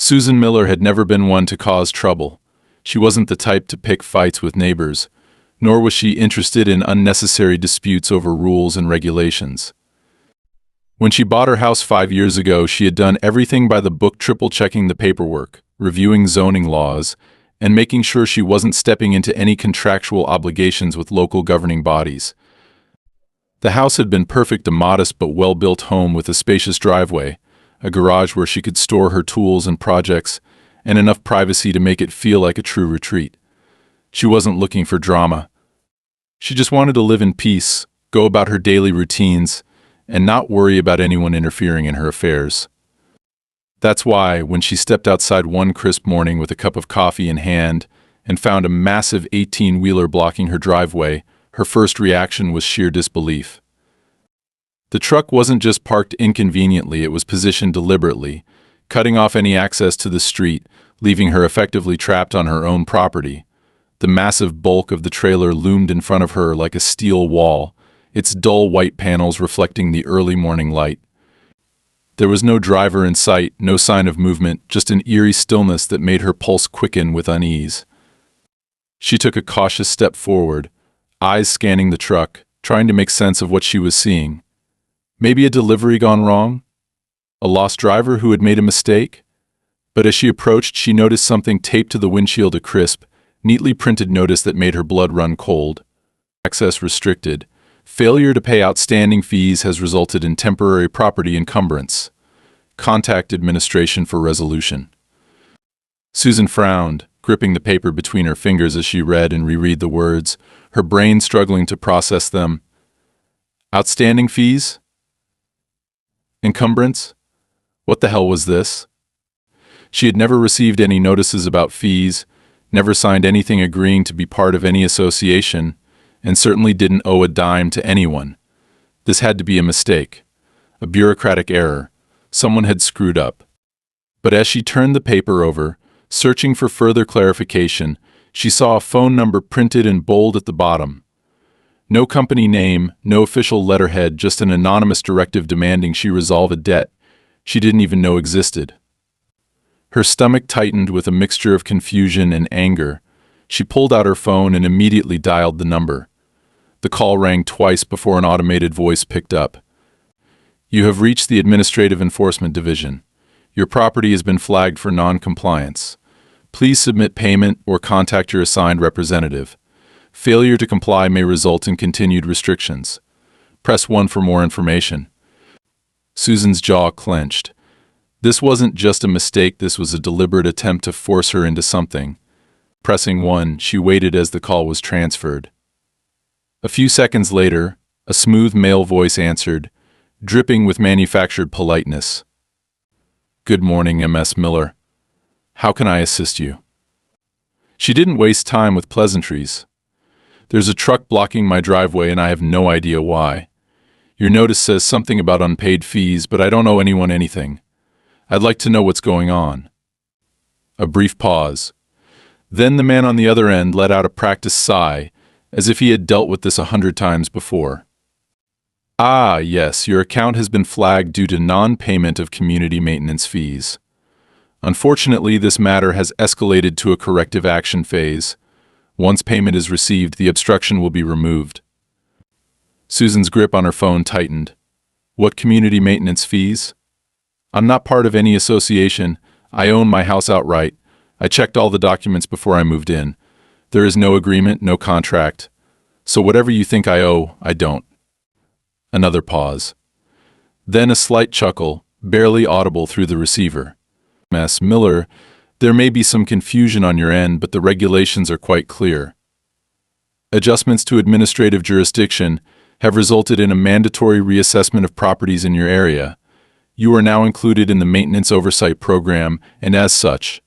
Susan Miller had never been one to cause trouble. She wasn't the type to pick fights with neighbors, nor was she interested in unnecessary disputes over rules and regulations. When she bought her house 5 years ago, she had done everything by the book, triple-checking the paperwork, reviewing zoning laws, and making sure she wasn't stepping into any contractual obligations with local governing bodies. The house had been perfect, a modest but well-built home with a spacious driveway, a garage where she could store her tools and projects, and enough privacy to make it feel like a true retreat. She wasn't looking for drama. She just wanted to live in peace, go about her daily routines, and not worry about anyone interfering in her affairs. That's why, when she stepped outside one crisp morning with a cup of coffee in hand and found a massive 18-wheeler blocking her driveway, her first reaction was sheer disbelief. The truck wasn't just parked inconveniently, it was positioned deliberately, cutting off any access to the street, leaving her effectively trapped on her own property. The massive bulk of the trailer loomed in front of her like a steel wall, its dull white panels reflecting the early morning light. There was no driver in sight, no sign of movement, just an eerie stillness that made her pulse quicken with unease. She took a cautious step forward, eyes scanning the truck, trying to make sense of what she was seeing. Maybe a delivery gone wrong? A lost driver who had made a mistake? But as she approached, she noticed something taped to the windshield, a crisp, neatly printed notice that made her blood run cold. Access restricted. Failure to pay outstanding fees has resulted in temporary property encumbrance. Contact administration for resolution. Susan frowned, gripping the paper between her fingers as she read and reread the words, her brain struggling to process them. Outstanding fees? Encumbrance? What the hell was this? She had never received any notices about fees, never signed anything agreeing to be part of any association, and certainly didn't owe a dime to anyone. This had to be a mistake, a bureaucratic error. Someone had screwed up. But as she turned the paper over, searching for further clarification, she saw a phone number printed in bold at the bottom. No company name, no official letterhead, just an anonymous directive demanding she resolve a debt she didn't even know existed. Her stomach tightened with a mixture of confusion and anger. She pulled out her phone and immediately dialed the number. The call rang twice before an automated voice picked up. You have reached the Administrative Enforcement Division. Your property has been flagged for non-compliance. Please submit payment or contact your assigned representative. Failure to comply may result in continued restrictions. Press 1 for more information. Susan's jaw clenched. This wasn't just a mistake, this was a deliberate attempt to force her into something. Pressing 1, she waited as the call was transferred. A few seconds later, a smooth male voice answered, dripping with manufactured politeness. Good morning, Ms. Miller. How can I assist you? She didn't waste time with pleasantries. There's a truck blocking my driveway and I have no idea why. Your notice says something about unpaid fees, but I don't owe anyone anything. I'd like to know what's going on. A brief pause. Then the man on the other end let out a practiced sigh, as if he had dealt with this 100 times before. Ah, yes, your account has been flagged due to non-payment of community maintenance fees. Unfortunately, this matter has escalated to a corrective action phase. Once payment is received, the obstruction will be removed. Susan's grip on her phone tightened. What community maintenance fees? I'm not part of any association. I own my house outright. I checked all the documents before I moved in. There is no agreement, no contract. So whatever you think I owe, I don't. Another pause. Then a slight chuckle, barely audible through the receiver. Ms. Miller, there may be some confusion on your end, but the regulations are quite clear. Adjustments to administrative jurisdiction have resulted in a mandatory reassessment of properties in your area. You are now included in the Maintenance Oversight Program, and as such,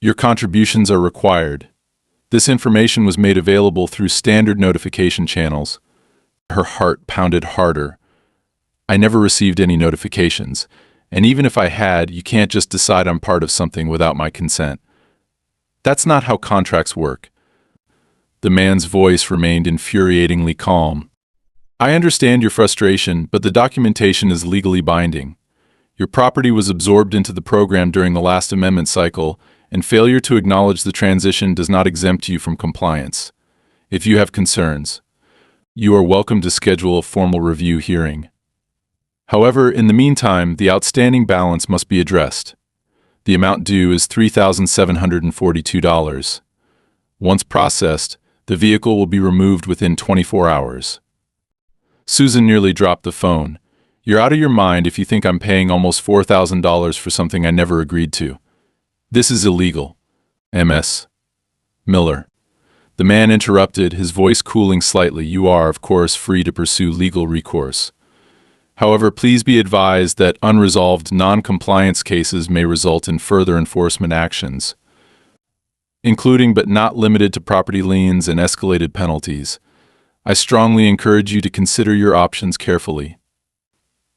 your contributions are required. This information was made available through standard notification channels. Her heart pounded harder. I never received any notifications, and even if I had, you can't just decide I'm part of something without my consent. That's not how contracts work. The man's voice remained infuriatingly calm. I understand your frustration, but the documentation is legally binding. Your property was absorbed into the program during the last amendment cycle, and failure to acknowledge the transition does not exempt you from compliance. If you have concerns, you are welcome to schedule a formal review hearing. However, in the meantime, the outstanding balance must be addressed. The amount due is $3,742. Once processed, the vehicle will be removed within 24 hours. Susan nearly dropped the phone. You're out of your mind if you think I'm paying almost $4,000 for something I never agreed to. This is illegal. M.S. Miller. The man interrupted, his voice cooling slightly. You are, of course, free to pursue legal recourse. However, please be advised that unresolved non-compliance cases may result in further enforcement actions, including but not limited to property liens and escalated penalties. I strongly encourage you to consider your options carefully.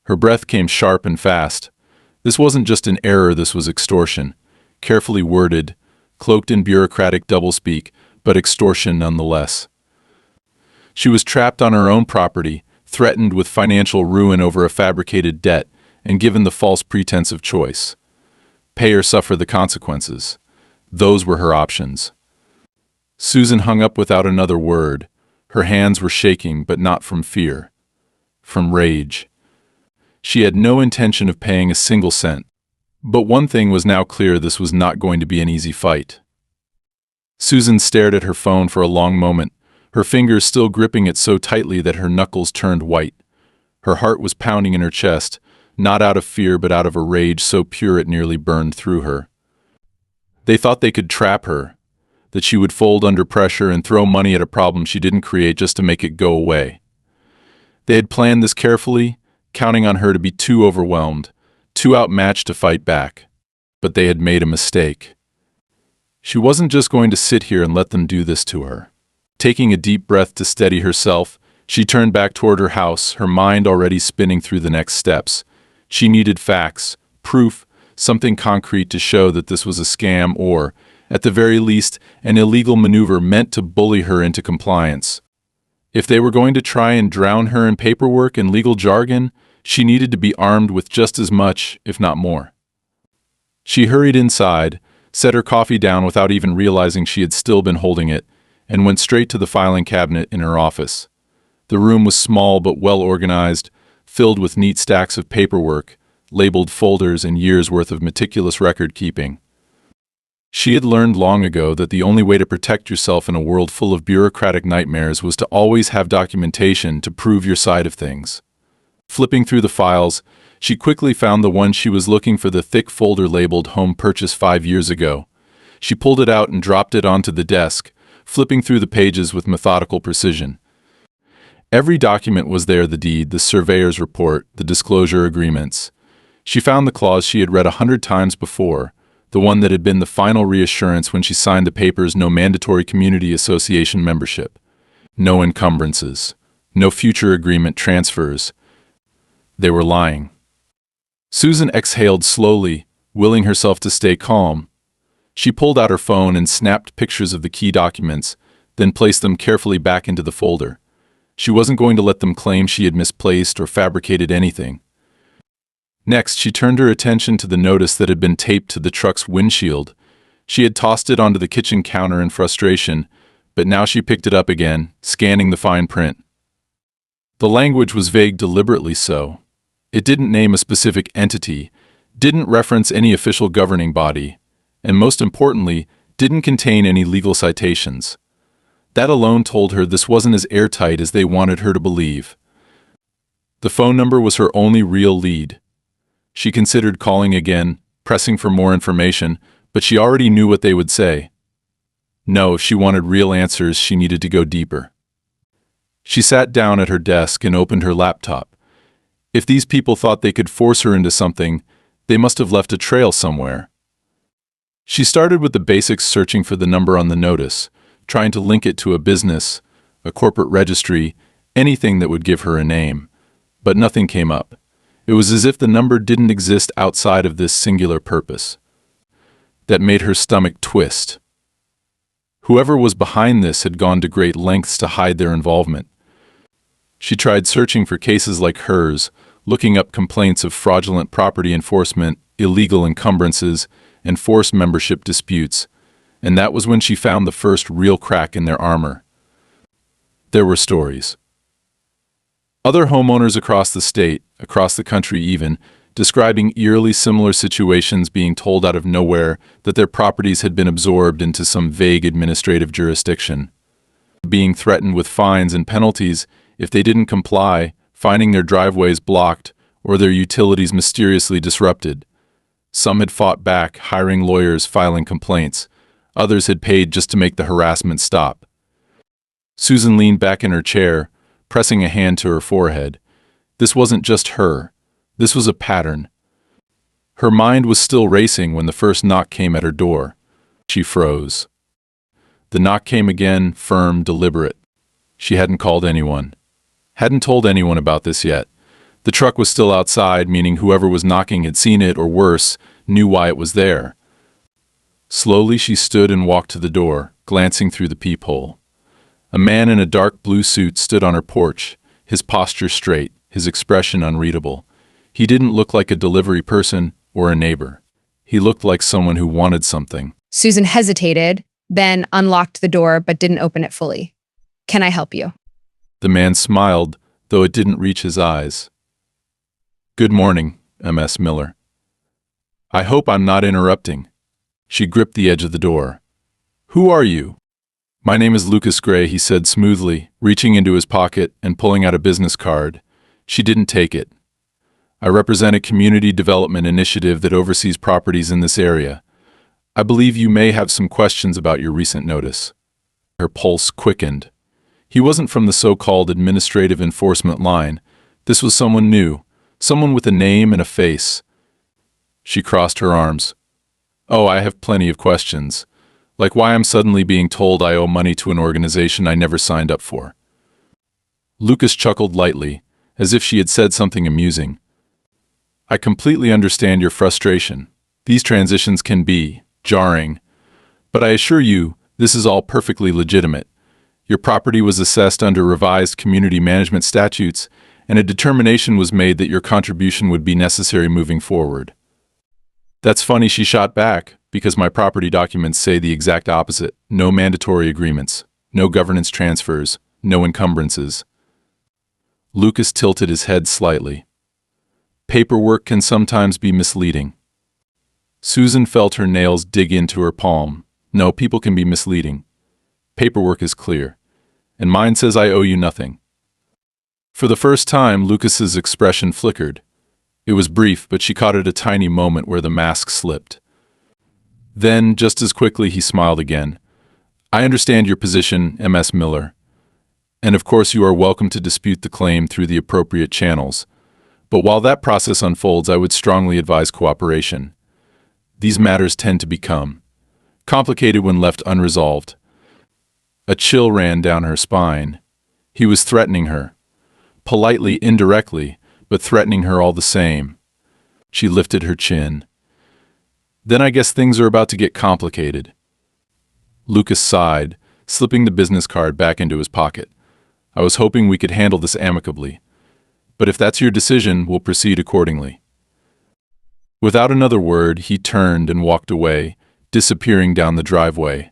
Her breath came sharp and fast. This wasn't just an error, this was extortion. Carefully worded, cloaked in bureaucratic doublespeak, but extortion nonetheless. She was trapped on her own property, threatened with financial ruin over a fabricated debt, and given the false pretense of choice. Pay or suffer the consequences. Those were her options. Susan hung up without another word. Her hands were shaking, but not from fear. From rage. She had no intention of paying a single cent. But one thing was now clear: this was not going to be an easy fight. Susan stared at her phone for a long moment, her fingers still gripping it so tightly that her knuckles turned white. Her heart was pounding in her chest, not out of fear but out of a rage so pure it nearly burned through her. They thought they could trap her, that she would fold under pressure and throw money at a problem she didn't create just to make it go away. They had planned this carefully, counting on her to be too overwhelmed, too outmatched to fight back. But they had made a mistake. She wasn't just going to sit here and let them do this to her. Taking a deep breath to steady herself, she turned back toward her house, her mind already spinning through the next steps. She needed facts, proof, something concrete to show that this was a scam or, at the very least, an illegal maneuver meant to bully her into compliance. If they were going to try and drown her in paperwork and legal jargon, she needed to be armed with just as much, if not more. She hurried inside, set her coffee down without even realizing she had still been holding it, and went straight to the filing cabinet in her office. The room was small but well organized, filled with neat stacks of paperwork, labeled folders, and years' worth of meticulous record-keeping. She had learned long ago that the only way to protect yourself in a world full of bureaucratic nightmares was to always have documentation to prove your side of things. Flipping through the files, she quickly found the one she was looking for, the thick folder labeled Home Purchase 5 years ago. She pulled it out and dropped it onto the desk, flipping through the pages with methodical precision. Every document was there: the deed, the surveyor's report, the disclosure agreements. She found the clause she had read 100 times before, the one that had been the final reassurance when she signed the papers: no mandatory community association membership, no encumbrances, no future agreement transfers. They were lying. Susan exhaled slowly, willing herself to stay calm. She pulled out her phone and snapped pictures of the key documents, then placed them carefully back into the folder. She wasn't going to let them claim she had misplaced or fabricated anything. Next, she turned her attention to the notice that had been taped to the truck's windshield. She had tossed it onto the kitchen counter in frustration, but now she picked it up again, scanning the fine print. The language was vague, deliberately so. It didn't name a specific entity, didn't reference any official governing body, and most importantly, didn't contain any legal citations. That alone told her this wasn't as airtight as they wanted her to believe. The phone number was her only real lead. She considered calling again, pressing for more information, but she already knew what they would say. No, if she wanted real answers, she needed to go deeper. She sat down at her desk and opened her laptop. If these people thought they could force her into something, they must have left a trail somewhere. She started with the basics, searching for the number on the notice, trying to link it to a business, a corporate registry, anything that would give her a name. But nothing came up. It was as if the number didn't exist outside of this singular purpose. That made her stomach twist. Whoever was behind this had gone to great lengths to hide their involvement. She tried searching for cases like hers, looking up complaints of fraudulent property enforcement, illegal encumbrances, and forced membership disputes, and that was when she found the first real crack in their armor. There were stories. Other homeowners across the state, across the country even, describing eerily similar situations, being told out of nowhere that their properties had been absorbed into some vague administrative jurisdiction, being threatened with fines and penalties if they didn't comply, finding their driveways blocked or their utilities mysteriously disrupted. Some had fought back, hiring lawyers, filing complaints. Others had paid just to make the harassment stop. Susan leaned back in her chair, pressing a hand to her forehead. This wasn't just her. This was a pattern. Her mind was still racing when the first knock came at her door. She froze. The knock came again, firm, deliberate. She hadn't called anyone. Hadn't told anyone about this yet. The truck was still outside, meaning whoever was knocking had seen it, or worse, knew why it was there. Slowly she stood and walked to the door, glancing through the peephole. A man in a dark blue suit stood on her porch, his posture straight, his expression unreadable. He didn't look like a delivery person or a neighbor. He looked like someone who wanted something. Susan hesitated, then unlocked the door but didn't open it fully. "Can I help you?" The man smiled, though it didn't reach his eyes. "Good morning, Ms. Miller. I hope I'm not interrupting." She gripped the edge of the door. "Who are you?" "My name is Lucas Gray," he said smoothly, reaching into his pocket and pulling out a business card. She didn't take it. "I represent a community development initiative that oversees properties in this area. I believe you may have some questions about your recent notice." Her pulse quickened. He wasn't from the so-called administrative enforcement line. This was someone new, someone with a name and a face. She crossed her arms. "Oh, I have plenty of questions. Like why I'm suddenly being told I owe money to an organization I never signed up for." Lucas chuckled lightly, as if she had said something amusing. "I completely understand your frustration. These transitions can be jarring. But I assure you, this is all perfectly legitimate. Your property was assessed under revised community management statutes, and a determination was made that your contribution would be necessary moving forward." "That's funny," she shot back, "because my property documents say the exact opposite. No mandatory agreements, no governance transfers, no encumbrances." Lucas tilted his head slightly. "Paperwork can sometimes be misleading." Susan felt her nails dig into her palm. "No, people can be misleading. Paperwork is clear. And mine says I owe you nothing." For the first time, Lucas's expression flickered. It was brief, but she caught at a tiny moment where the mask slipped. Then, just as quickly, he smiled again. "I understand your position, Ms. Miller. And of course you are welcome to dispute the claim through the appropriate channels. But while that process unfolds, I would strongly advise cooperation. These matters tend to become complicated when left unresolved." A chill ran down her spine. He was threatening her. Politely, indirectly, but threatening her all the same. She lifted her chin. "Then I guess things are about to get complicated." Lucas sighed, slipping the business card back into his pocket. "I was hoping we could handle this amicably. But if that's your decision, we'll proceed accordingly." Without another word, he turned and walked away, disappearing down the driveway.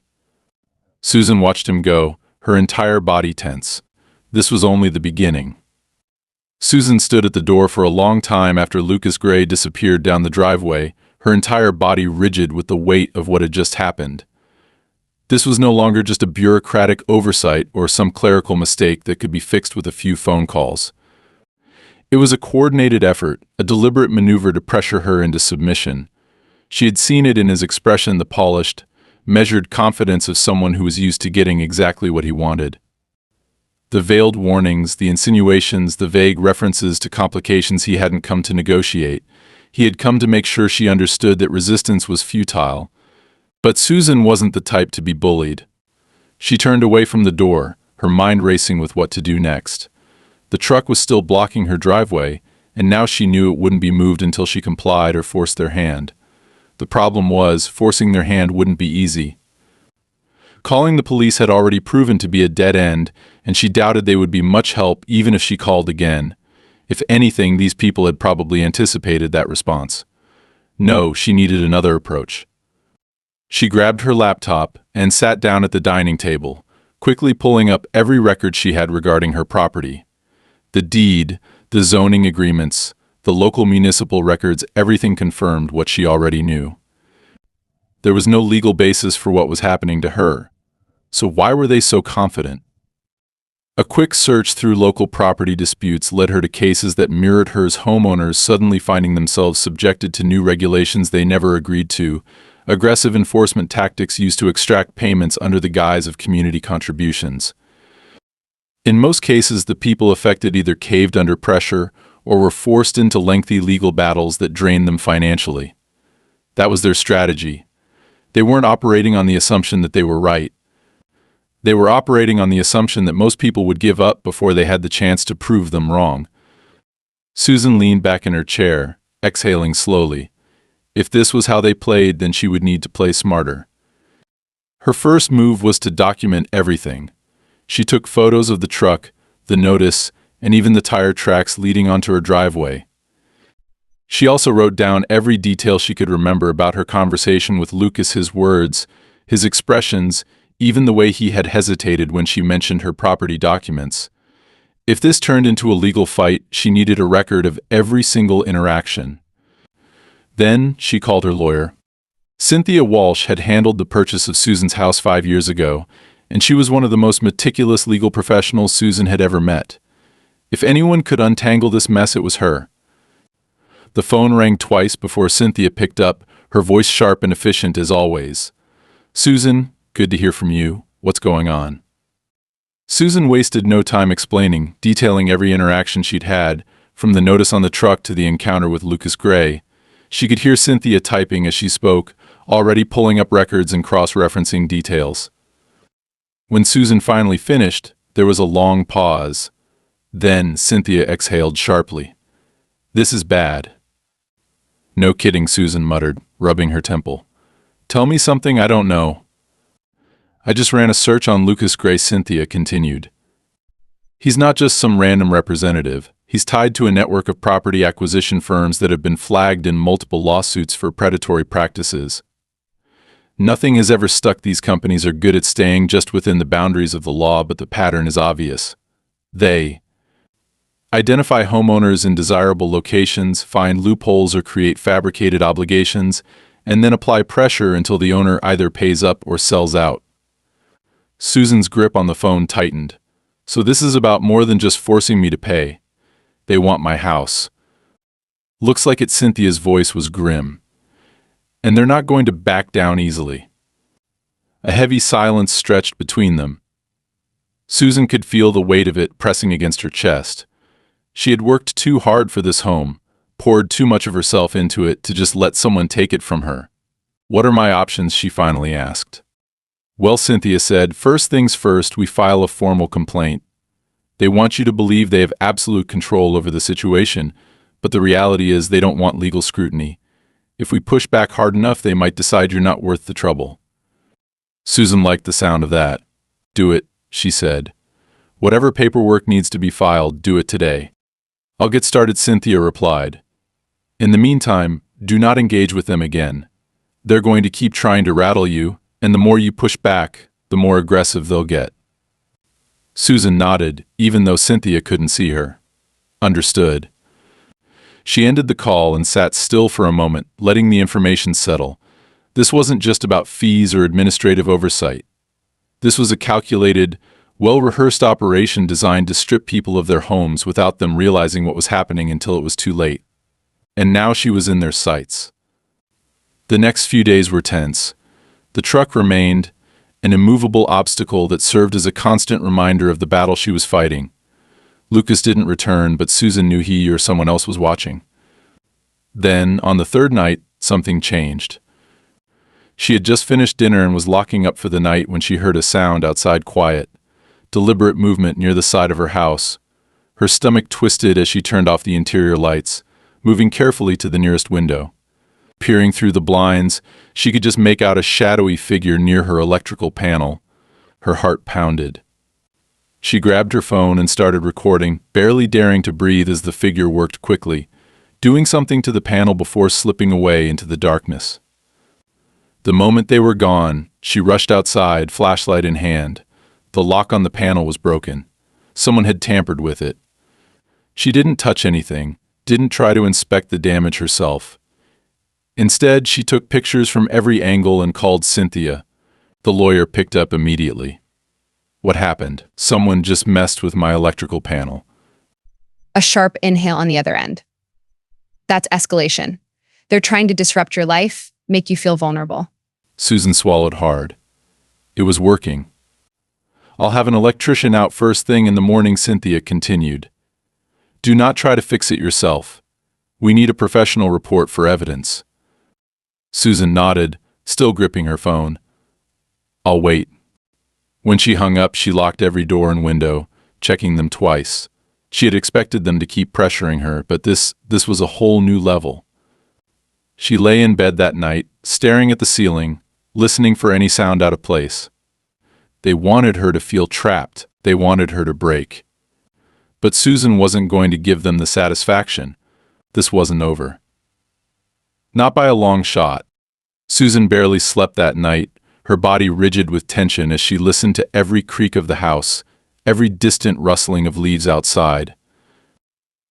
Susan watched him go, her entire body tense. This was only the beginning. Susan stood at the door for a long time after Lucas Gray disappeared down the driveway, her entire body rigid with the weight of what had just happened. This was no longer just a bureaucratic oversight or some clerical mistake that could be fixed with a few phone calls. It was a coordinated effort, a deliberate maneuver to pressure her into submission. She had seen it in his expression, the polished, measured confidence of someone who was used to getting exactly what he wanted. The veiled warnings, the insinuations, the vague references to complications he hadn't come to negotiate. He had come to make sure she understood that resistance was futile. But Susan wasn't the type to be bullied. She turned away from the door, her mind racing with what to do next. The truck was still blocking her driveway, and now she knew it wouldn't be moved until she complied or forced their hand. The problem was, forcing their hand wouldn't be easy. Calling the police had already proven to be a dead end, and she doubted they would be much help even if she called again. If anything, these people had probably anticipated that response. No, she needed another approach. She grabbed her laptop and sat down at the dining table, quickly pulling up every record she had regarding her property. The deed, the zoning agreements, the local municipal records, everything confirmed what she already knew. There was no legal basis for what was happening to her. So why were they so confident? A quick search through local property disputes led her to cases that mirrored hers, homeowners suddenly finding themselves subjected to new regulations they never agreed to, aggressive enforcement tactics used to extract payments under the guise of community contributions. In most cases, the people affected either caved under pressure or were forced into lengthy legal battles that drained them financially. That was their strategy. They weren't operating on the assumption that they were right. They were operating on the assumption that most people would give up before they had the chance to prove them wrong. Susan leaned back in her chair, exhaling slowly. If this was how they played, then she would need to play smarter. Her first move was to document everything. She took photos of the truck, the notice, and even the tire tracks leading onto her driveway. She also wrote down every detail she could remember about her conversation with Lucas, his words, his expressions, even the way he had hesitated when she mentioned her property documents. If this turned into a legal fight, she needed a record of every single interaction. Then she called her lawyer. Cynthia Walsh had handled the purchase of Susan's house 5 years ago, and she was one of the most meticulous legal professionals Susan had ever met. If anyone could untangle this mess, it was her. The phone rang twice before Cynthia picked up, her voice sharp and efficient as always. "Susan, good to hear from you. What's going on?" Susan wasted no time explaining, detailing every interaction she'd had, from the notice on the truck to the encounter with Lucas Gray. She could hear Cynthia typing as she spoke, already pulling up records and cross-referencing details. When Susan finally finished, there was a long pause. Then Cynthia exhaled sharply. "This is bad." "No kidding," Susan muttered, rubbing her temple. "Tell me something I don't know." "I just ran a search on Lucas Gray," Cynthia continued. "He's not just some random representative. He's tied to a network of property acquisition firms that have been flagged in multiple lawsuits for predatory practices. Nothing has ever stuck. These companies are good at staying just within the boundaries of the law, but the pattern is obvious. They identify homeowners in desirable locations, find loopholes or create fabricated obligations, and then apply pressure until the owner either pays up or sells out." Susan's grip on the phone tightened. "So this is about more than just forcing me to pay. They want my house." Looks like it. Cynthia's voice was grim. "And they're not going to back down easily." A heavy silence stretched between them. Susan could feel the weight of it pressing against her chest. She had worked too hard for this home, poured too much of herself into it to just let someone take it from her. "What are my options?" she finally asked. "Well," Cynthia said, "first things first, we file a formal complaint. They want you to believe they have absolute control over the situation, but the reality is they don't want legal scrutiny. If we push back hard enough, they might decide you're not worth the trouble." Susan liked the sound of that. "Do it," she said. "Whatever paperwork needs to be filed, do it today." "I'll get started," Cynthia replied. "In the meantime, do not engage with them again. They're going to keep trying to rattle you, and the more you push back, the more aggressive they'll get." Susan nodded, even though Cynthia couldn't see her. "Understood." She ended the call and sat still for a moment, letting the information settle. This wasn't just about fees or administrative oversight. This was a calculated, well-rehearsed operation designed to strip people of their homes without them realizing what was happening until it was too late. And now she was in their sights. The next few days were tense. The truck remained, an immovable obstacle that served as a constant reminder of the battle she was fighting. Lucas didn't return, but Susan knew he or someone else was watching. Then, on the third night, something changed. She had just finished dinner and was locking up for the night when she heard a sound outside, quiet, deliberate movement near the side of her house. Her stomach twisted as she turned off the interior lights, moving carefully to the nearest window. Peering through the blinds, she could just make out a shadowy figure near her electrical panel. Her heart pounded. She grabbed her phone and started recording, barely daring to breathe as the figure worked quickly, doing something to the panel before slipping away into the darkness. The moment they were gone, she rushed outside, flashlight in hand. The lock on the panel was broken. Someone had tampered with it. She didn't touch anything, didn't try to inspect the damage herself. Instead, she took pictures from every angle and called Cynthia. The lawyer picked up immediately. What happened? Someone just messed with my electrical panel. A sharp inhale on the other end. That's escalation. They're trying to disrupt your life, make you feel vulnerable. Susan swallowed hard. It was working. I'll have an electrician out first thing in the morning, Cynthia continued. Do not try to fix it yourself. We need a professional report for evidence. Susan nodded, still gripping her phone. I'll wait. When she hung up, she locked every door and window, checking them twice. She had expected them to keep pressuring her, but this was a whole new level. She lay in bed that night, staring at the ceiling, listening for any sound out of place. They wanted her to feel trapped. They wanted her to break. But Susan wasn't going to give them the satisfaction. This wasn't over. Not by a long shot. Susan barely slept that night, her body rigid with tension as she listened to every creak of the house, every distant rustling of leaves outside.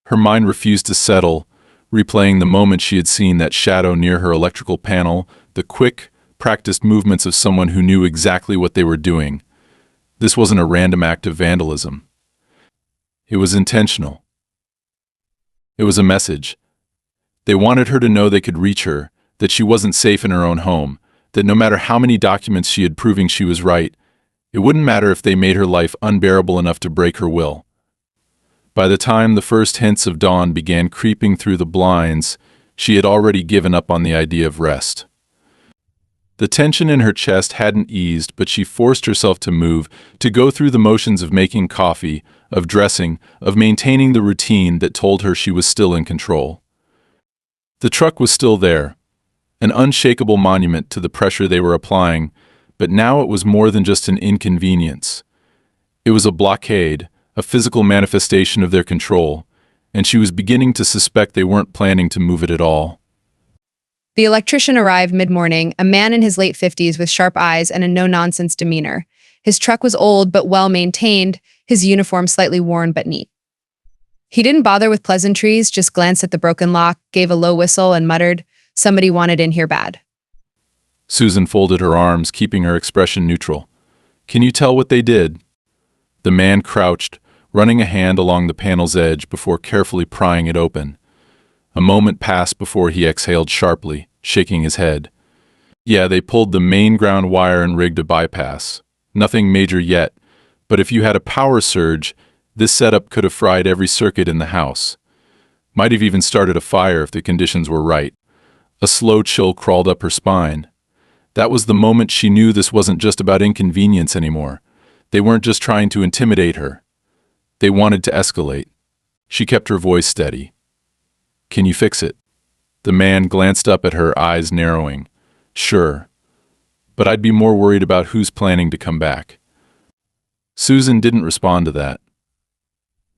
Her mind refused to settle, replaying the moment she had seen that shadow near her electrical panel, the quick, practiced movements of someone who knew exactly what they were doing. This wasn't a random act of vandalism. It was intentional. It was a message. They wanted her to know they could reach her, that she wasn't safe in her own home, that no matter how many documents she had proving she was right, it wouldn't matter if they made her life unbearable enough to break her will. By the time the first hints of dawn began creeping through the blinds, she had already given up on the idea of rest. The tension in her chest hadn't eased, but she forced herself to move, to go through the motions of making coffee, of dressing, of maintaining the routine that told her she was still in control. The truck was still there, an unshakable monument to the pressure they were applying, but now it was more than just an inconvenience. It was a blockade, a physical manifestation of their control, and she was beginning to suspect they weren't planning to move it at all. The electrician arrived mid-morning, a man in his late 50s with sharp eyes and a no-nonsense demeanor. His truck was old but well-maintained, his uniform slightly worn but neat. He didn't bother with pleasantries, just glanced at the broken lock, gave a low whistle, and muttered, "Somebody wanted in here bad." Susan folded her arms, keeping her expression neutral. "Can you tell what they did?" The man crouched, running a hand along the panel's edge before carefully prying it open. A moment passed before he exhaled sharply, shaking his head. "Yeah, they pulled the main ground wire and rigged a bypass. Nothing major yet, but if you had a power surge, this setup could have fried every circuit in the house. Might have even started a fire if the conditions were right." A slow chill crawled up her spine. That was the moment she knew this wasn't just about inconvenience anymore. They weren't just trying to intimidate her. They wanted to escalate. She kept her voice steady. "Can you fix it?" The man glanced up at her, eyes narrowing. "Sure. But I'd be more worried about who's planning to come back." Susan didn't respond to that.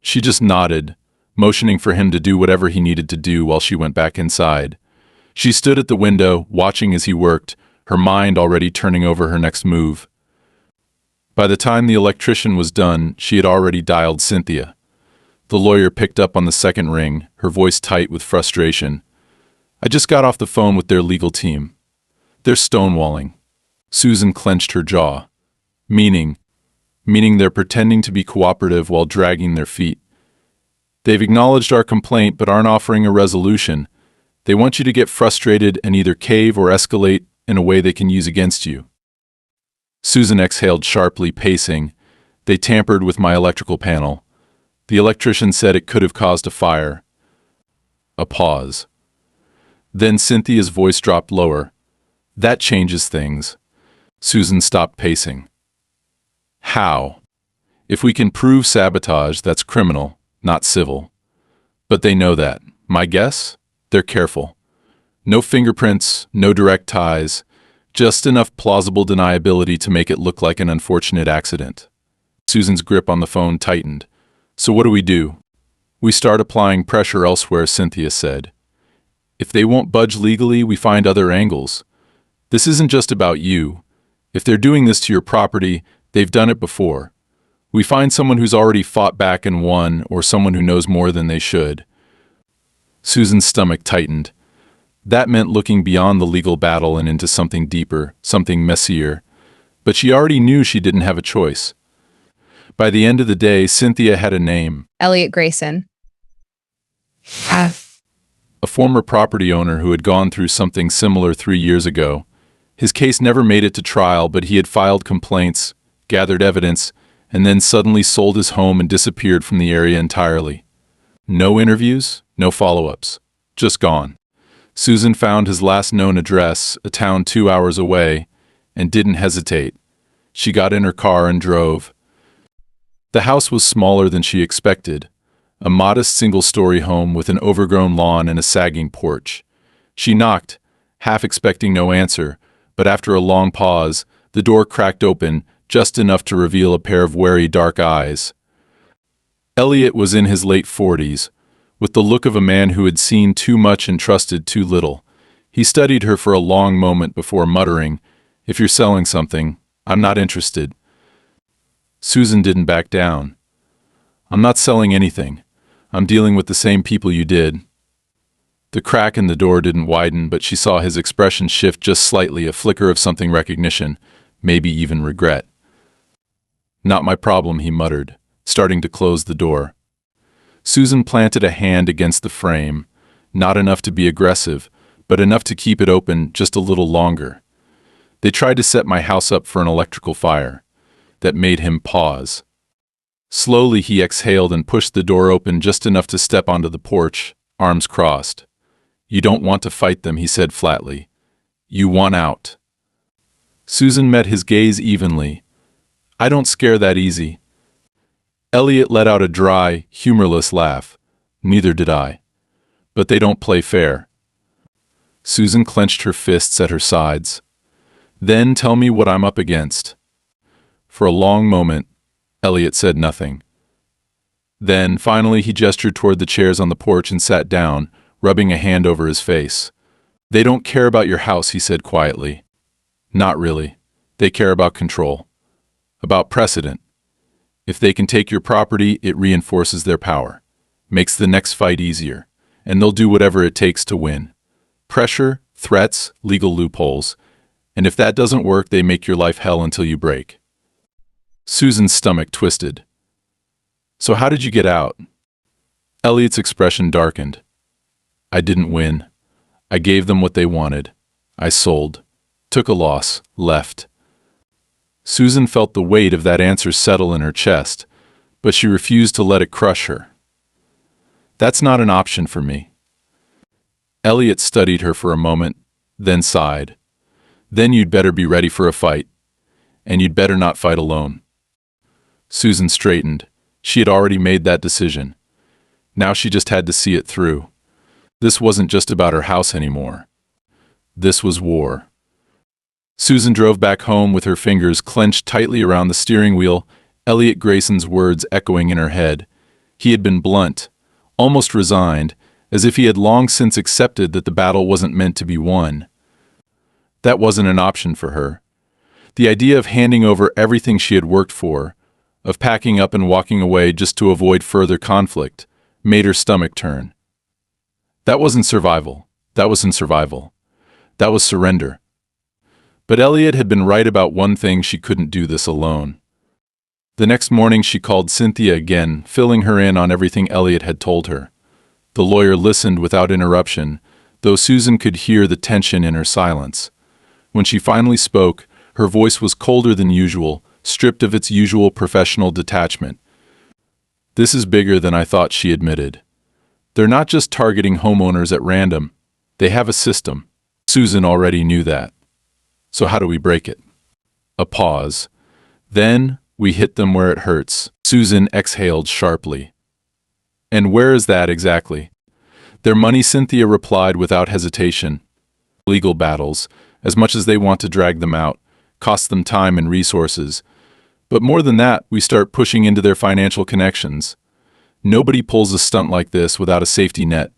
She just nodded, motioning for him to do whatever he needed to do while she went back inside. She stood at the window, watching as he worked, her mind already turning over her next move. By the time the electrician was done, she had already dialed Cynthia. The lawyer picked up on the second ring, her voice tight with frustration. "I just got off the phone with their legal team. They're stonewalling." Susan clenched her jaw. Meaning they're pretending to be cooperative while dragging their feet. "They've acknowledged our complaint but aren't offering a resolution. They want you to get frustrated and either cave or escalate in a way they can use against you." Susan exhaled sharply, pacing. "They tampered with my electrical panel. The electrician said it could have caused a fire." A pause. Then Cynthia's voice dropped lower. "That changes things." Susan stopped pacing. "How?" "If we can prove sabotage, that's criminal, not civil. But they know that. My guess? They're careful. No fingerprints, no direct ties, just enough plausible deniability to make it look like an unfortunate accident. Susan's grip on the phone tightened. So what do we do? We start applying pressure elsewhere, Cynthia said. If they won't budge legally, we find other angles. This isn't just about you. If they're doing this to your property, they've done it before. We find someone who's already fought back and won, or someone who knows more than they should. Susan's stomach tightened. That meant looking beyond the legal battle and into something deeper, something messier. But she already knew she didn't have a choice. By the end of the day, Cynthia had a name. Elliot Grayson. A former property owner who had gone through something similar 3 years ago. His case never made it to trial, but he had filed complaints, gathered evidence, and then suddenly sold his home and disappeared from the area entirely. No interviews, no follow-ups. Just gone. Susan found his last known address, a town 2 hours away, and didn't hesitate. She got in her car and drove. The house was smaller than she expected. A modest single-story home with an overgrown lawn and a sagging porch. She knocked, half expecting no answer, but after a long pause, the door cracked open, just enough to reveal a pair of wary dark eyes. Elliot was in his late 40s, with the look of a man who had seen too much and trusted too little. He studied her for a long moment before muttering, "If you're selling something, I'm not interested." Susan didn't back down. "I'm not selling anything. I'm dealing with the same people you did." The crack in the door didn't widen, but she saw his expression shift just slightly, a flicker of something recognition, maybe even regret. "Not my problem," he muttered, starting to close the door. Susan planted a hand against the frame, not enough to be aggressive, but enough to keep it open just a little longer. "They tried to set my house up for an electrical fire." That made him pause. Slowly he exhaled and pushed the door open just enough to step onto the porch, arms crossed. "You don't want to fight them," he said flatly. "You want out." Susan met his gaze evenly. "I don't scare that easy." Elliot let out a dry, humorless laugh. "Neither did I. But they don't play fair." Susan clenched her fists at her sides. "Then tell me what I'm up against." For a long moment, Elliot said nothing. Then, finally, he gestured toward the chairs on the porch and sat down, rubbing a hand over his face. "They don't care about your house," he said quietly. "Not really. They care about control. About precedent. If they can take your property, it reinforces their power, makes the next fight easier, and they'll do whatever it takes to win. Pressure, threats, legal loopholes. And if that doesn't work, they make your life hell until you break." Susan's stomach twisted. "So how did you get out?" Elliot's expression darkened. "I didn't win. I gave them what they wanted. I sold. Took a loss. Left." Susan felt the weight of that answer settle in her chest, but she refused to let it crush her. "That's not an option for me." Elliot studied her for a moment, then sighed. "Then you'd better be ready for a fight. And you'd better not fight alone." Susan straightened. She had already made that decision. Now she just had to see it through. This wasn't just about her house anymore. This was war. Susan drove back home with her fingers clenched tightly around the steering wheel, Elliot Grayson's words echoing in her head. He had been blunt, almost resigned, as if he had long since accepted that the battle wasn't meant to be won. That wasn't an option for her. The idea of handing over everything she had worked for, of packing up and walking away just to avoid further conflict, made her stomach turn. That wasn't survival. That wasn't survival. That was surrender. But Elliot had been right about one thing: she couldn't do this alone. The next morning she called Cynthia again, filling her in on everything Elliot had told her. The lawyer listened without interruption, though Susan could hear the tension in her silence. When she finally spoke, her voice was colder than usual, stripped of its usual professional detachment. "This is bigger than I thought," she admitted. "They're not just targeting homeowners at random. They have a system." Susan already knew that. "So how do we break it?" A pause. "Then we hit them where it hurts." Susan exhaled sharply. "And where is that exactly?" "Their money," Cynthia replied without hesitation. "Legal battles, as much as they want to drag them out, cost them time and resources. But more than that, we start pushing into their financial connections. Nobody pulls a stunt like this without a safety net.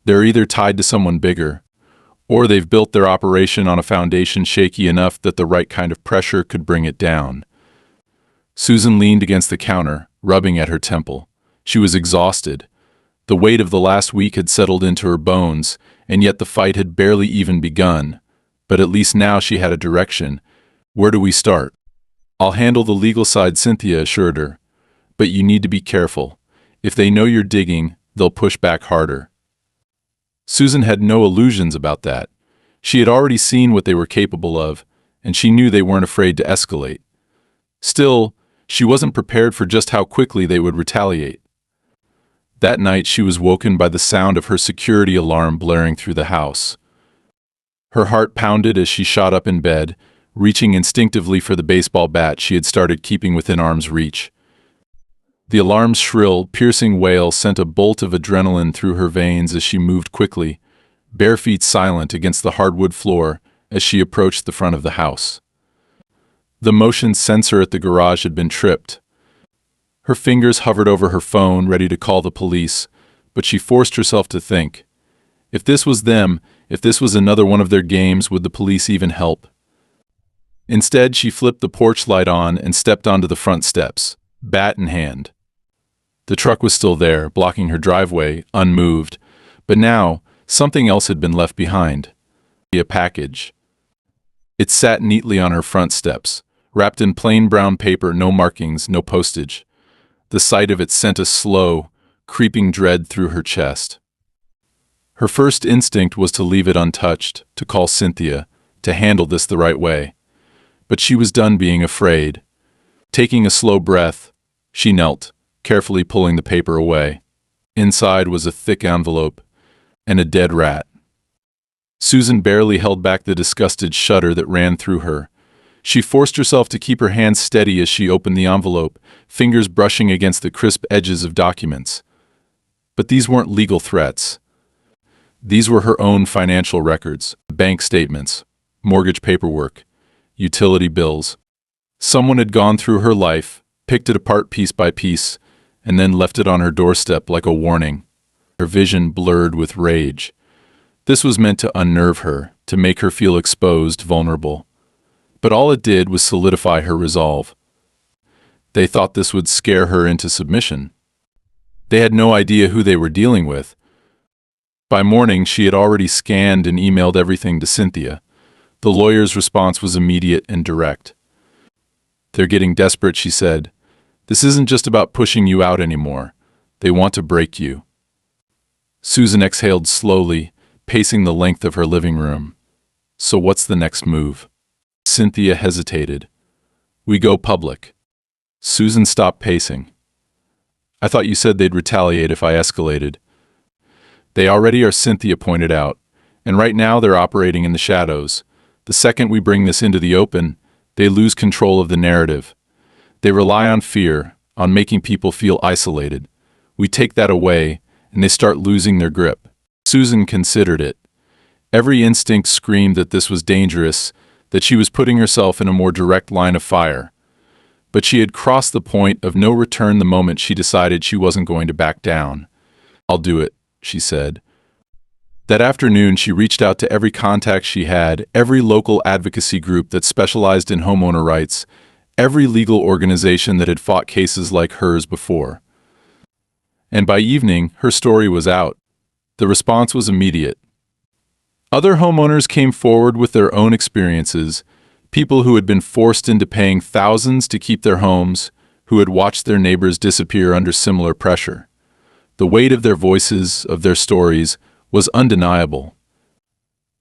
They're either tied to someone bigger, or they've built their operation on a foundation shaky enough that the right kind of pressure could bring it down. Susan leaned against the counter, rubbing at her temple. She was exhausted. The weight of the last week had settled into her bones, and yet the fight had barely even begun. But at least now she had a direction. Where do we start? I'll handle the legal side, Cynthia assured her. But you need to be careful. If they know you're digging, they'll push back harder. Susan had no illusions about that. She had already seen what they were capable of, and she knew they weren't afraid to escalate. Still, she wasn't prepared for just how quickly they would retaliate. That night she was woken by the sound of her security alarm blaring through the house. Her heart pounded as she shot up in bed, reaching instinctively for the baseball bat she had started keeping within arm's reach. The alarm's shrill, piercing wail sent a bolt of adrenaline through her veins as she moved quickly, bare feet silent against the hardwood floor as she approached the front of the house. The motion sensor at the garage had been tripped. Her fingers hovered over her phone, ready to call the police, but she forced herself to think. If this was them, if this was another one of their games, would the police even help? Instead, she flipped the porch light on and stepped onto the front steps, bat in hand. The truck was still there, blocking her driveway, unmoved, but now something else had been left behind. A package. It sat neatly on her front steps, wrapped in plain brown paper, no markings, no postage. The sight of it sent a slow, creeping dread through her chest. Her first instinct was to leave it untouched, to call Cynthia, to handle this the right way. But she was done being afraid. Taking a slow breath, she knelt, carefully pulling the paper away. Inside was a thick envelope and a dead rat. Susan barely held back the disgusted shudder that ran through her. She forced herself to keep her hands steady as she opened the envelope, fingers brushing against the crisp edges of documents. But these weren't legal threats. These were her own financial records, bank statements, mortgage paperwork, utility bills. Someone had gone through her life, picked it apart piece by piece, and then left it on her doorstep like a warning. Her vision blurred with rage. This was meant to unnerve her, to make her feel exposed, vulnerable. But all it did was solidify her resolve. They thought this would scare her into submission. They had no idea who they were dealing with. By morning, she had already scanned and emailed everything to Cynthia. The lawyer's response was immediate and direct. "They're getting desperate," she said. "This isn't just about pushing you out anymore. They want to break you." Susan exhaled slowly, pacing the length of her living room. "So what's the next move?" Cynthia hesitated. "We go public." Susan stopped pacing. "I thought you said they'd retaliate if I escalated." "They already are," Cynthia pointed out, "and right now they're operating in the shadows. The second we bring this into the open, they lose control of the narrative. They rely on fear, on making people feel isolated. We take that away, and they start losing their grip." Susan considered it. Every instinct screamed that this was dangerous, that she was putting herself in a more direct line of fire. But she had crossed the point of no return the moment she decided she wasn't going to back down. "I'll do it," she said. That afternoon, she reached out to every contact she had, every local advocacy group that specialized in homeowner rights, every legal organization that had fought cases like hers before. And by evening, her story was out. The response was immediate. Other homeowners came forward with their own experiences, people who had been forced into paying thousands to keep their homes, who had watched their neighbors disappear under similar pressure. The weight of their voices, of their stories, was undeniable.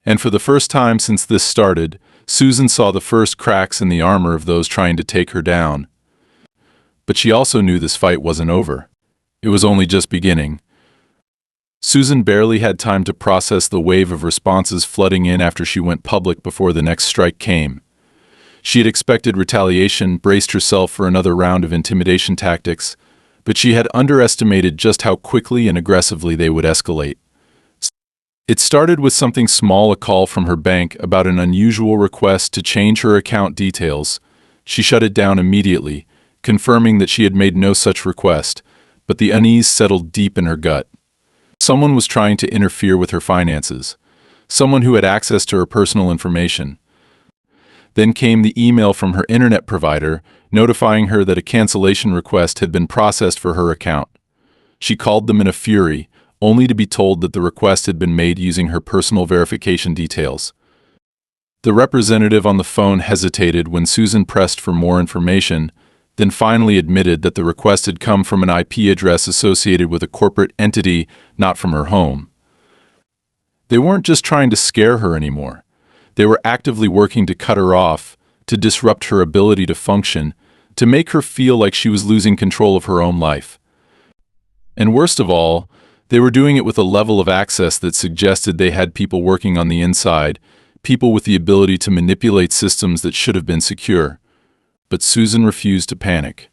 And for the first time since this started, Susan saw the first cracks in the armor of those trying to take her down. But she also knew this fight wasn't over. It was only just beginning. Susan barely had time to process the wave of responses flooding in after she went public before the next strike came. She had expected retaliation, braced herself for another round of intimidation tactics, but she had underestimated just how quickly and aggressively they would escalate. It started with something small, a call from her bank about an unusual request to change her account details. She shut it down immediately, confirming that she had made no such request, but the unease settled deep in her gut. Someone was trying to interfere with her finances. Someone who had access to her personal information. Then came the email from her internet provider notifying her that a cancellation request had been processed for her account. She called them in a fury, only to be told that the request had been made using her personal verification details. The representative on the phone hesitated when Susan pressed for more information, then finally admitted that the request had come from an IP address associated with a corporate entity, not from her home. They weren't just trying to scare her anymore. They were actively working to cut her off, to disrupt her ability to function, to make her feel like she was losing control of her own life. And worst of all, they were doing it with a level of access that suggested they had people working on the inside, people with the ability to manipulate systems that should have been secure. But Susan refused to panic.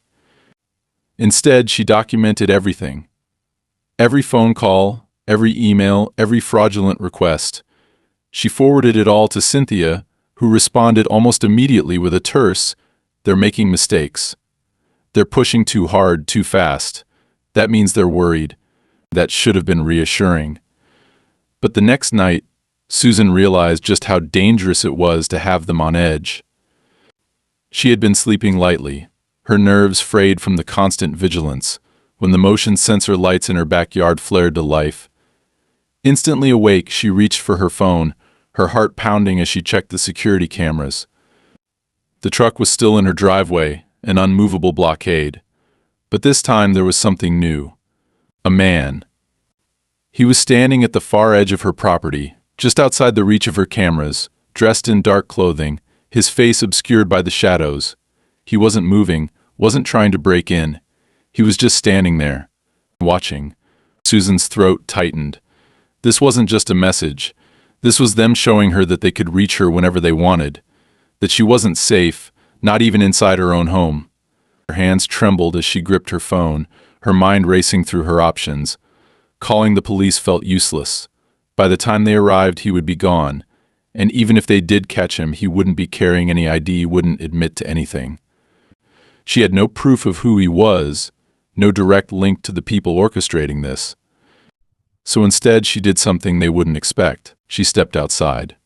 Instead, she documented everything. Every phone call, every email, every fraudulent request. She forwarded it all to Cynthia, who responded almost immediately with a terse, "They're making mistakes. They're pushing too hard, too fast. That means they're worried." That should have been reassuring. But the next night, Susan realized just how dangerous it was to have them on edge. She had been sleeping lightly, her nerves frayed from the constant vigilance, when the motion sensor lights in her backyard flared to life. Instantly awake, she reached for her phone, her heart pounding as she checked the security cameras. The truck was still in her driveway, an unmovable blockade. But this time there was something new. A man. He was standing at the far edge of her property, just outside the reach of her cameras, dressed in dark clothing, his face obscured by the shadows. He wasn't moving, wasn't trying to break in. He was just standing there, watching. Susan's throat tightened. This wasn't just a message. This was them showing her that they could reach her whenever they wanted, that she wasn't safe, not even inside her own home. Her hands trembled as she gripped her phone, her mind racing through her options. Calling the police felt useless. By the time they arrived, he would be gone, and even if they did catch him, he wouldn't be carrying any ID, wouldn't admit to anything. She had no proof of who he was, no direct link to the people orchestrating this. So instead, she did something they wouldn't expect. She stepped outside.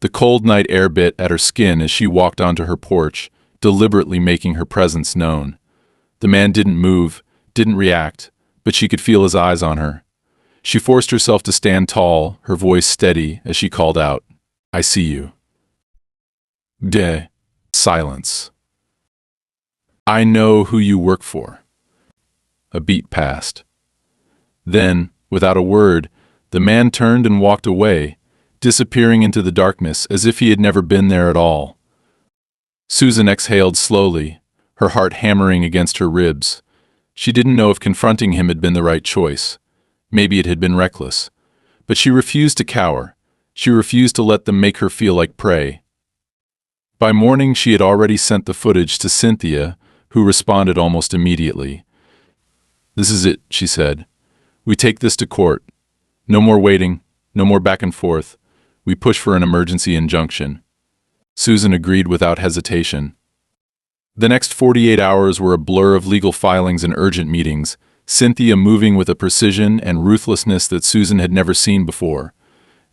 The cold night air bit at her skin as she walked onto her porch, deliberately making her presence known. The man didn't move, didn't react, but she could feel his eyes on her. She forced herself to stand tall, her voice steady, as she called out, "I see you." Silence. "I know who you work for." A beat passed. Then, without a word, the man turned and walked away, disappearing into the darkness as if he had never been there at all. Susan exhaled slowly, her heart hammering against her ribs. She didn't know if confronting him had been the right choice. Maybe it had been reckless. But she refused to cower. She refused to let them make her feel like prey. By morning, she had already sent the footage to Cynthia, who responded almost immediately. "This is it," she said. "We take this to court. No more waiting, no more back and forth. We push for an emergency injunction." Susan agreed without hesitation. The next 48 hours were a blur of legal filings and urgent meetings, Cynthia moving with a precision and ruthlessness that Susan had never seen before.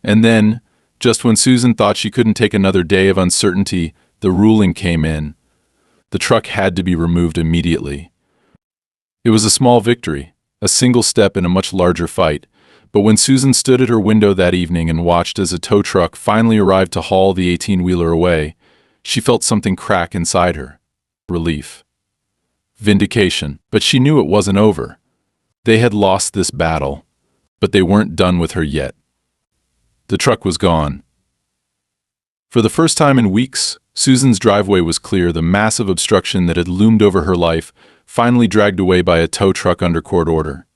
And then, just when Susan thought she couldn't take another day of uncertainty, the ruling came in. The truck had to be removed immediately. It was a small victory, a single step in a much larger fight, but when Susan stood at her window that evening and watched as a tow truck finally arrived to haul the 18-wheeler away, she felt something crack inside her. Relief. Vindication. But she knew it wasn't over. They had lost this battle, but they weren't done with her yet. The truck was gone. For the first time in weeks, Susan's driveway was clear, the massive obstruction that had loomed over her life, finally dragged away by a tow truck under court order.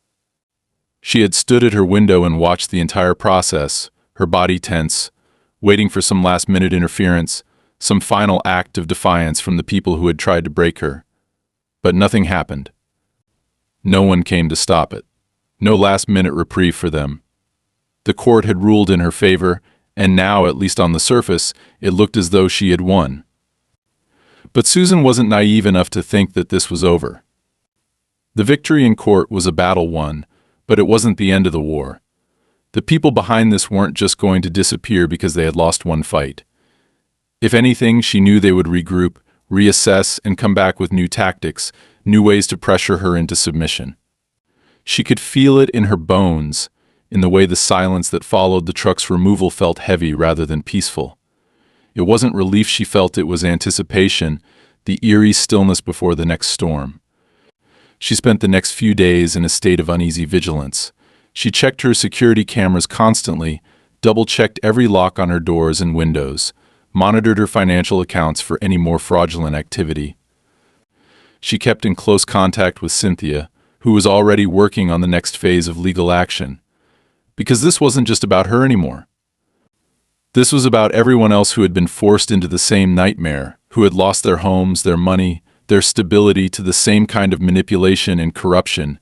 She had stood at her window and watched the entire process, her body tense, waiting for some last-minute interference, some final act of defiance from the people who had tried to break her. But nothing happened. No one came to stop it. No last-minute reprieve for them. The court had ruled in her favor, and now, at least on the surface, it looked as though she had won. But Susan wasn't naive enough to think that this was over. The victory in court was a battle won, but it wasn't the end of the war. The people behind this weren't just going to disappear because they had lost one fight. If anything, she knew they would regroup, reassess, and come back with new tactics, new ways to pressure her into submission. She could feel it in her bones, in the way the silence that followed the truck's removal felt heavy rather than peaceful. It wasn't relief she felt, it was anticipation, the eerie stillness before the next storm. She spent the next few days in a state of uneasy vigilance. She checked her security cameras constantly, double-checked every lock on her doors and windows, monitored her financial accounts for any more fraudulent activity. She kept in close contact with Cynthia, who was already working on the next phase of legal action. Because this wasn't just about her anymore. This was about everyone else who had been forced into the same nightmare, who had lost their homes, their money, their stability to the same kind of manipulation and corruption.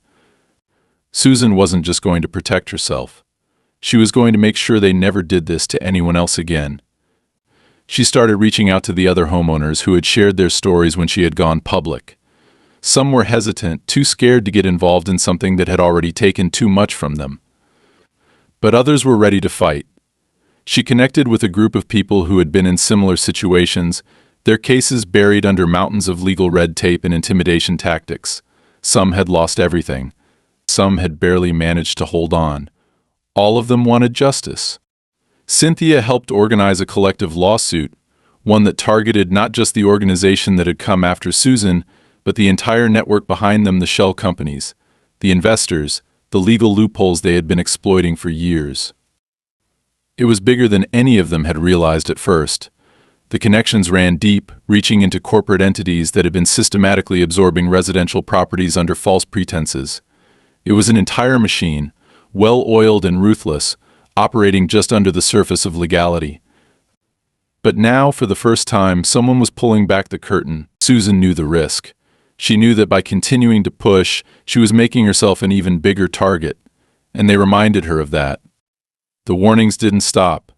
Susan wasn't just going to protect herself. She was going to make sure they never did this to anyone else again. She started reaching out to the other homeowners who had shared their stories when she had gone public. Some were hesitant, too scared to get involved in something that had already taken too much from them. But others were ready to fight. She connected with a group of people who had been in similar situations, their cases buried under mountains of legal red tape and intimidation tactics. Some had lost everything. Some had barely managed to hold on. All of them wanted justice. Cynthia helped organize a collective lawsuit, one that targeted not just the organization that had come after Susan, but the entire network behind them, the shell companies, the investors, the legal loopholes they had been exploiting for years. It was bigger than any of them had realized at first. The connections ran deep, reaching into corporate entities that had been systematically absorbing residential properties under false pretenses. It was an entire machine, well-oiled and ruthless, operating just under the surface of legality. But now, for the first time, someone was pulling back the curtain. Susan knew the risk. She knew that by continuing to push, she was making herself an even bigger target, and they reminded her of that. The warnings didn't stop.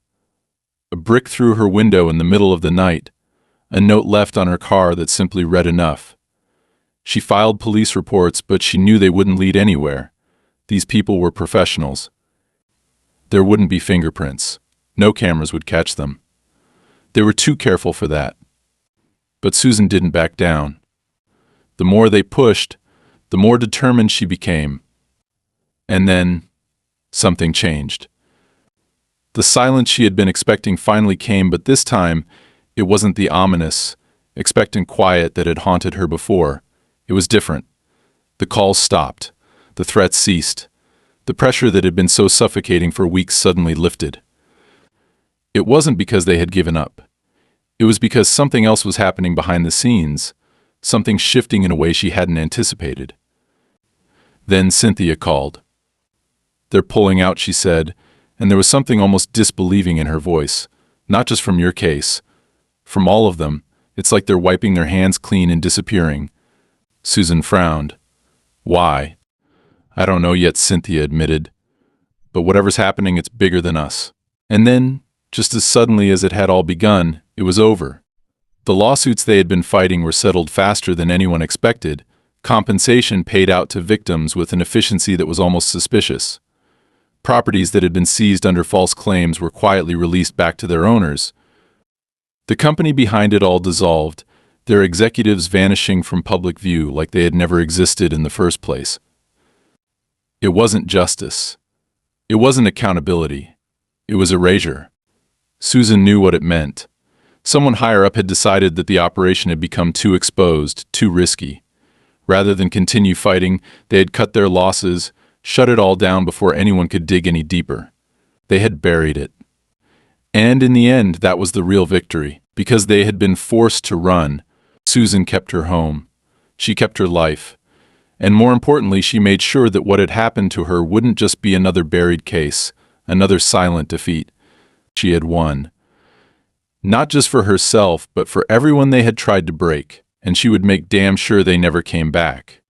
A brick through her window in the middle of the night, a note left on her car that simply read enough. She filed police reports, but she knew they wouldn't lead anywhere. These people were professionals. There wouldn't be fingerprints. No cameras would catch them. They were too careful for that. But Susan didn't back down. The more they pushed, the more determined she became. And then, something changed. The silence she had been expecting finally came, but this time, it wasn't the ominous, expectant quiet that had haunted her before. It was different. The calls stopped. The threats ceased. The pressure that had been so suffocating for weeks suddenly lifted. It wasn't because they had given up. It was because something else was happening behind the scenes, something shifting in a way she hadn't anticipated. Then Cynthia called. "They're pulling out," she said, and there was something almost disbelieving in her voice. "Not just from your case. From all of them. It's like they're wiping their hands clean and disappearing." Susan frowned. "Why?" "I don't know yet," Cynthia admitted. "But whatever's happening, it's bigger than us." And then, just as suddenly as it had all begun, it was over. The lawsuits they had been fighting were settled faster than anyone expected, compensation paid out to victims with an efficiency that was almost suspicious. Properties that had been seized under false claims were quietly released back to their owners. The company behind it all dissolved, their executives vanishing from public view like they had never existed in the first place. It wasn't justice. It wasn't accountability. It was erasure. Susan knew what it meant. Someone higher up had decided that the operation had become too exposed, too risky. Rather than continue fighting, they had cut their losses, shut it all down before anyone could dig any deeper. They had buried it. And in the end, that was the real victory. Because they had been forced to run, Susan kept her home. She kept her life. And more importantly, she made sure that what had happened to her wouldn't just be another buried case, another silent defeat. She had won. Not just for herself, but for everyone they had tried to break, and she would make damn sure they never came back.